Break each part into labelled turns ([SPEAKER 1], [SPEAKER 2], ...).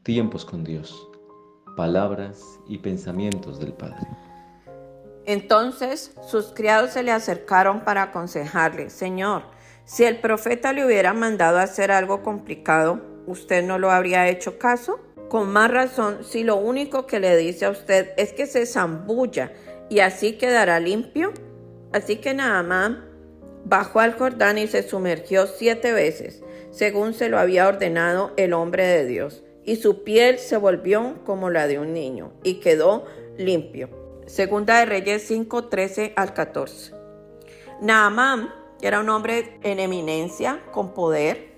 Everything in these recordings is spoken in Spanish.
[SPEAKER 1] Tiempos con Dios. Palabras y pensamientos del Padre.
[SPEAKER 2] Entonces sus criados se le acercaron para aconsejarle: Señor, si el profeta le hubiera mandado a hacer algo complicado, ¿usted no lo habría hecho caso? Con más razón, si lo único que le dice a usted es que se zambulla y así quedará limpio. Así que Naamán bajó al Jordán y se sumergió 7 veces, según se lo había ordenado el hombre de Dios, y su piel se volvió como la de un niño y quedó limpio. Segunda de Reyes 5, 13 al 14. Naamán era un hombre en eminencia, con poder,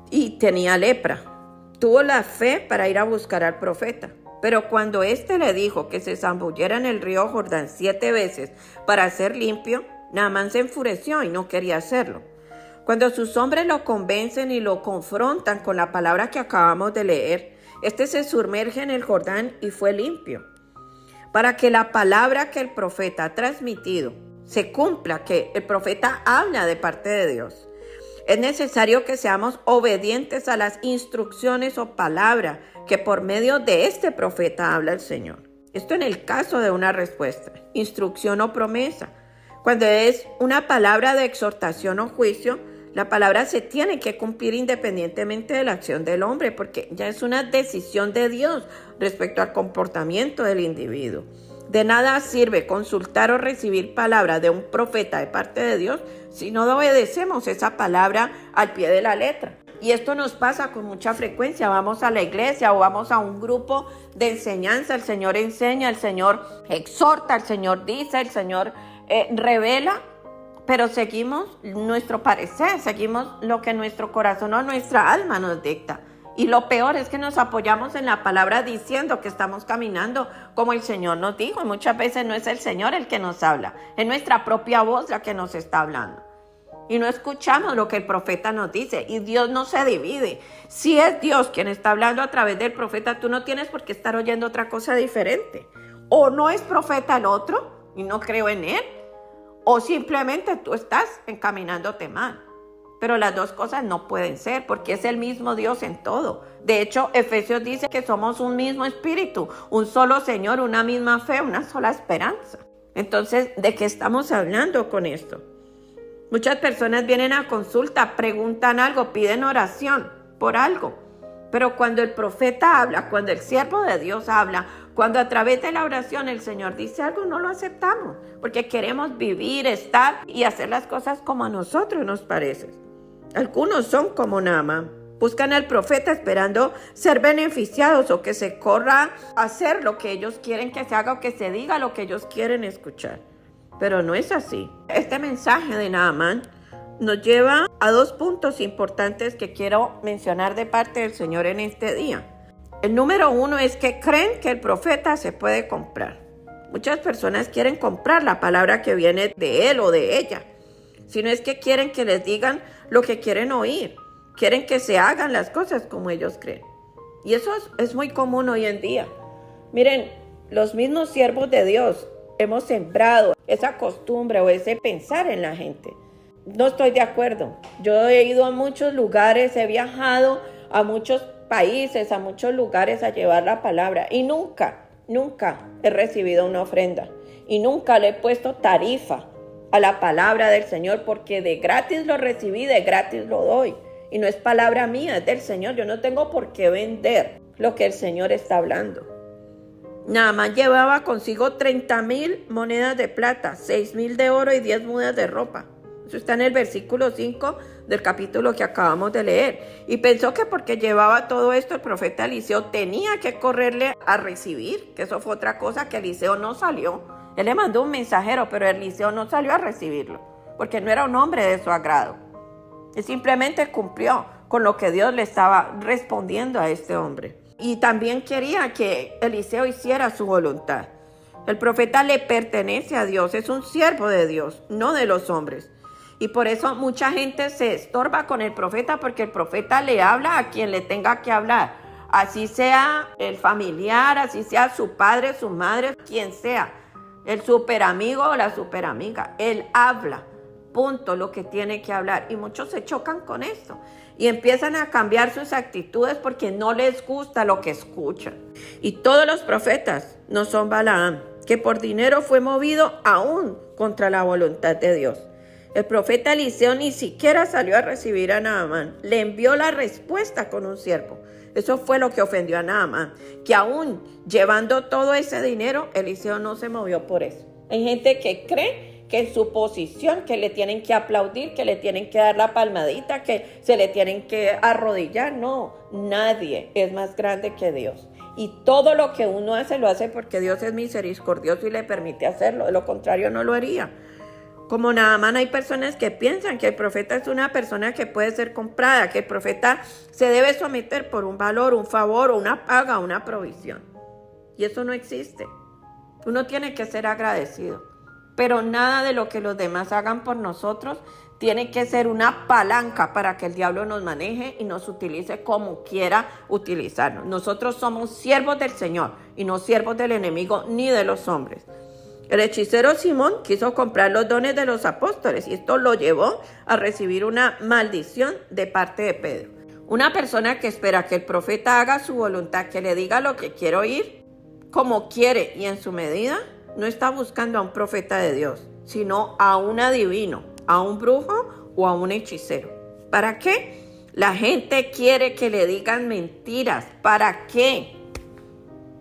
[SPEAKER 2] y tenía lepra. Tuvo la fe para ir a buscar al profeta, pero cuando éste le dijo que se zambullera en el río Jordán 7 veces para ser limpio, Naamán se enfureció y no quería hacerlo. Cuando sus hombres lo convencen y lo confrontan con la palabra que acabamos de leer, este se sumerge en el Jordán y fue limpio. Para que la palabra que el profeta ha transmitido se cumpla, que el profeta habla de parte de Dios, es necesario que seamos obedientes a las instrucciones o palabra que por medio de este profeta habla el Señor. Esto en el caso de una respuesta, instrucción o promesa. Cuando es una palabra de exhortación o juicio, la palabra se tiene que cumplir independientemente de la acción del hombre, porque ya es una decisión de Dios respecto al comportamiento del individuo. De nada sirve consultar o recibir palabra de un profeta de parte de Dios si no obedecemos esa palabra al pie de la letra. Y esto nos pasa con mucha frecuencia. Vamos a la iglesia o vamos a un grupo de enseñanza. El Señor enseña, el Señor exhorta, el Señor dice, el Señor revela, pero seguimos nuestro parecer, seguimos lo que nuestro corazón o nuestra alma nos dicta. Y lo peor es que nos apoyamos en la palabra diciendo que estamos caminando como el Señor nos dijo. Y muchas veces no es el Señor el que nos habla, es nuestra propia voz la que nos está hablando. Y no escuchamos lo que el profeta nos dice. Y Dios no se divide. Si es Dios quien está hablando a través del profeta, tú no tienes por qué estar oyendo otra cosa diferente. O no es profeta el otro y no creo en él, o simplemente tú estás encaminándote mal. Pero las dos cosas no pueden ser, porque es el mismo Dios en todo. De hecho, Efesios dice que somos un mismo espíritu, un solo Señor, una misma fe, una sola esperanza. Entonces, ¿de qué estamos hablando con esto? Muchas personas vienen a consulta, preguntan algo, piden oración por algo. Pero cuando el profeta habla, cuando el siervo de Dios habla, cuando a través de la oración el Señor dice algo, no lo aceptamos, porque queremos vivir, estar y hacer las cosas como a nosotros nos parece. Algunos son como Naamán, buscan al profeta esperando ser beneficiados o que se corra a hacer lo que ellos quieren que se haga o que se diga lo que ellos quieren escuchar. Pero no es así. Este mensaje de Naamán nos lleva a 2 puntos importantes que quiero mencionar de parte del Señor en este día. El número 1 es que creen que el profeta se puede comprar. Muchas personas quieren comprar la palabra que viene de él o de ella. Si no es que quieren que les digan lo que quieren oír. Quieren que se hagan las cosas como ellos creen. Y eso es muy común hoy en día. Miren, los mismos siervos de Dios hemos sembrado esa costumbre o ese pensar en la gente. No estoy de acuerdo. Yo he ido a muchos lugares, he viajado a muchos países, a muchos lugares a llevar la palabra y nunca he recibido una ofrenda y nunca le he puesto tarifa a la palabra del Señor, porque de gratis lo recibí, de gratis lo doy. Y no es palabra mía, es del Señor. Yo no tengo por qué vender lo que el Señor está hablando. Naamán llevaba consigo 30,000 monedas de plata, 6,000 de oro y 10 mudas de ropa. Eso está en el versículo 5 del capítulo que acabamos de leer. Y pensó que porque llevaba todo esto, el profeta Eliseo tenía que correrle a recibir, que eso fue otra cosa, que Eliseo no salió. Él le mandó un mensajero, pero Eliseo no salió a recibirlo, porque no era un hombre de su agrado. Él simplemente cumplió con lo que Dios le estaba respondiendo a este hombre. Y también quería que Eliseo hiciera su voluntad. El profeta le pertenece a Dios, es un siervo de Dios, no de los hombres. Y por eso mucha gente se estorba con el profeta, porque el profeta le habla a quien le tenga que hablar. Así sea el familiar, así sea su padre, su madre, quien sea. El superamigo o la superamiga, él habla punto lo que tiene que hablar. Y muchos se chocan con esto y empiezan a cambiar sus actitudes porque no les gusta lo que escuchan. Y todos los profetas no son Balaam, que por dinero fue movido aún contra la voluntad de Dios. El profeta Eliseo ni siquiera salió a recibir a Naamán. Le envió la respuesta con un siervo. Eso fue lo que ofendió a Naamán, que aún llevando todo ese dinero, Eliseo no se movió por eso. Hay gente que cree que en su posición, que le tienen que aplaudir, que le tienen que dar la palmadita, que se le tienen que arrodillar. No, nadie es más grande que Dios. Y todo lo que uno hace, lo hace porque Dios es misericordioso y le permite hacerlo. De lo contrario, no lo haría. Como Naamán, hay personas que piensan que el profeta es una persona que puede ser comprada, que el profeta se debe someter por un valor, un favor, o una paga, una provisión. Y eso no existe. Uno tiene que ser agradecido. Pero nada de lo que los demás hagan por nosotros tiene que ser una palanca para que el diablo nos maneje y nos utilice como quiera utilizarnos. Nosotros somos siervos del Señor y no siervos del enemigo ni de los hombres. El hechicero Simón quiso comprar los dones de los apóstoles y esto lo llevó a recibir una maldición de parte de Pedro. Una persona que espera que el profeta haga su voluntad, que le diga lo que quiere oír, como quiere y en su medida, no está buscando a un profeta de Dios, sino a un adivino, a un brujo o a un hechicero. ¿Para qué? La gente quiere que le digan mentiras. ¿Para qué?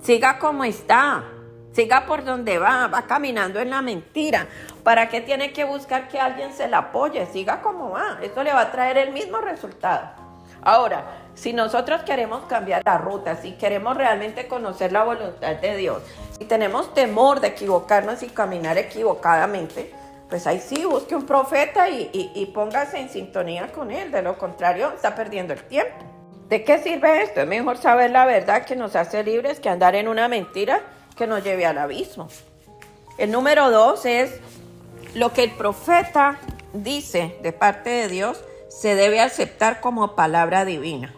[SPEAKER 2] Siga como está. Siga por donde va caminando en la mentira. ¿Para qué tiene que buscar que alguien se la apoye? Siga como va. Esto le va a traer el mismo resultado. Ahora, si nosotros queremos cambiar la ruta, si queremos realmente conocer la voluntad de Dios, si tenemos temor de equivocarnos y caminar equivocadamente, pues ahí sí, busque un profeta y póngase en sintonía con él. De lo contrario, está perdiendo el tiempo. ¿De qué sirve esto? Es mejor saber la verdad, que nos hace libres, que andar en una mentira que nos lleve al abismo. El número 2 es lo que el profeta dice de parte de Dios se debe aceptar como palabra divina.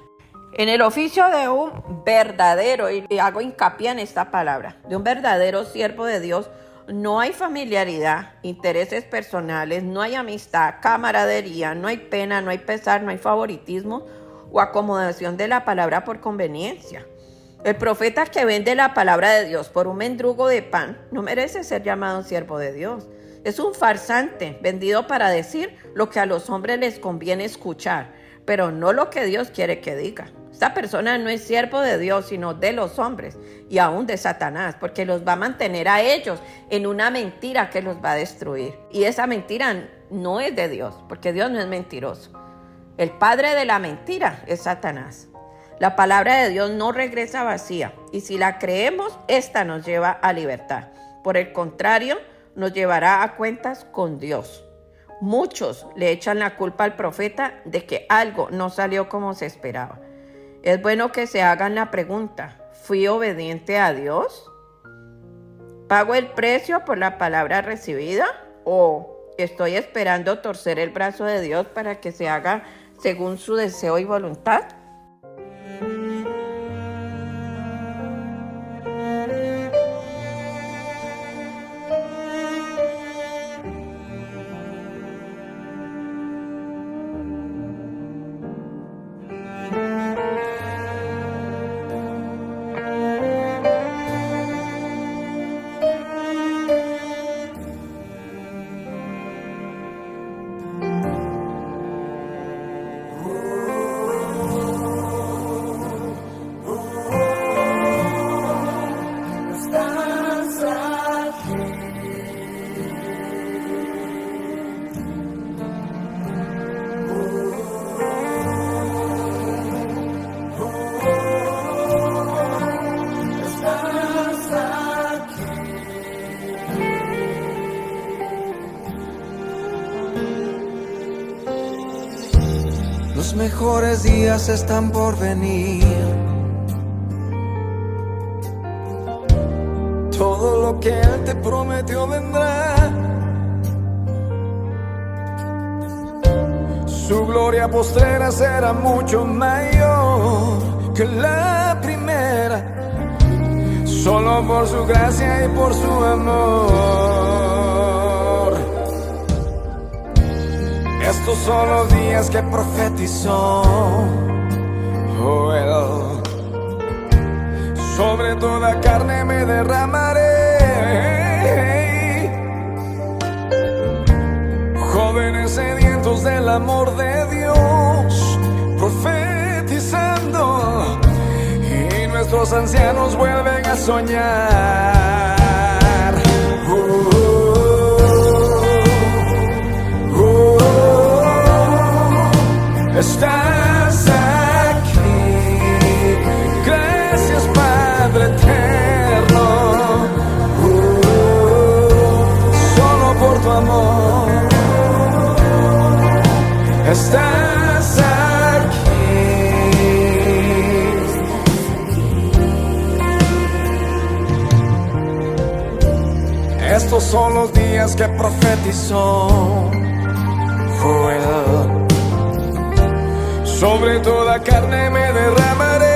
[SPEAKER 2] En el oficio de un verdadero, y hago hincapié en esta palabra, de un verdadero siervo de Dios, no hay familiaridad, intereses personales, no hay amistad, camaradería, no hay pena, no hay pesar, no hay favoritismo o acomodación de la palabra por conveniencia. El profeta que vende la palabra de Dios por un mendrugo de pan no merece ser llamado un siervo de Dios. Es un farsante vendido para decir lo que a los hombres les conviene escuchar, pero no lo que Dios quiere que diga. Esta persona no es siervo de Dios, sino de los hombres y aún de Satanás, porque los va a mantener a ellos en una mentira que los va a destruir. Y esa mentira no es de Dios, porque Dios no es mentiroso. El padre de la mentira es Satanás. La palabra de Dios no regresa vacía y si la creemos, esta nos lleva a libertad. Por el contrario, nos llevará a cuentas con Dios. Muchos le echan la culpa al profeta de que algo no salió como se esperaba. Es bueno que se hagan la pregunta: ¿fui obediente a Dios? ¿Pago el precio por la palabra recibida? ¿O estoy esperando torcer el brazo de Dios para que se haga según su deseo y voluntad?
[SPEAKER 3] Los mejores días están por venir. Todo lo que Él te prometió vendrá. Su gloria postrera será mucho mayor que la primera, solo por su gracia y por su amor. Estos son los días que profetizó Joel. Sobre toda carne me derramaré. Jóvenes sedientos del amor de Dios, profetizando, y nuestros ancianos vuelven a soñar. Estás aquí, gracias Padre eterno, solo por tu amor. Estás aquí. Estos son los días que profetizó Joel. Sobre toda carne me derramaré.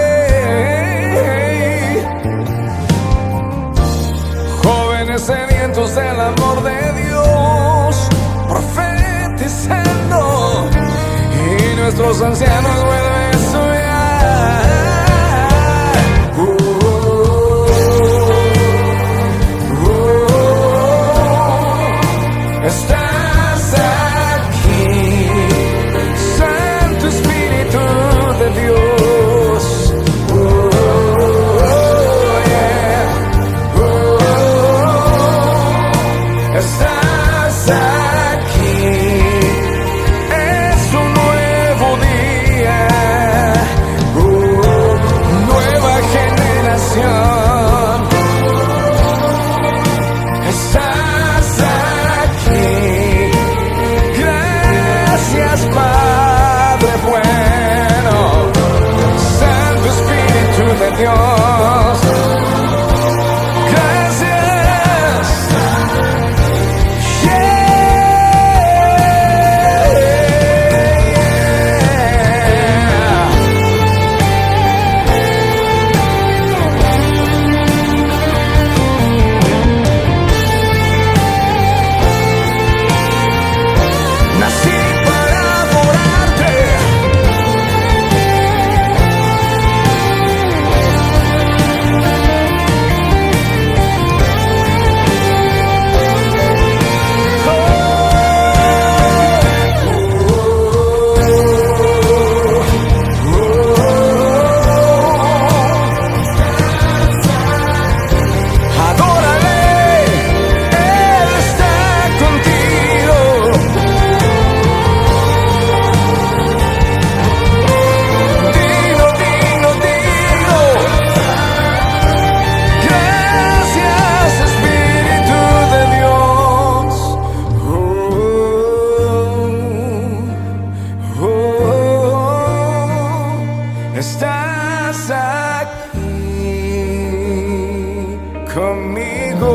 [SPEAKER 3] Jóvenes sedientos del amor de Dios, profetizando, y nuestros ancianos vuelven a soñar. Estás aquí, Santo Espíritu de Dios. Yeah. Estás aquí, es un nuevo día, nueva generación. Estás aquí, gracias Padre bueno, Santo Espíritu de Dios. Gracias. Nací para adorarte. Adórale, Él está contigo. Dilo, dilo, dilo. Gracias Espíritu de Dios. Estás aquí conmigo.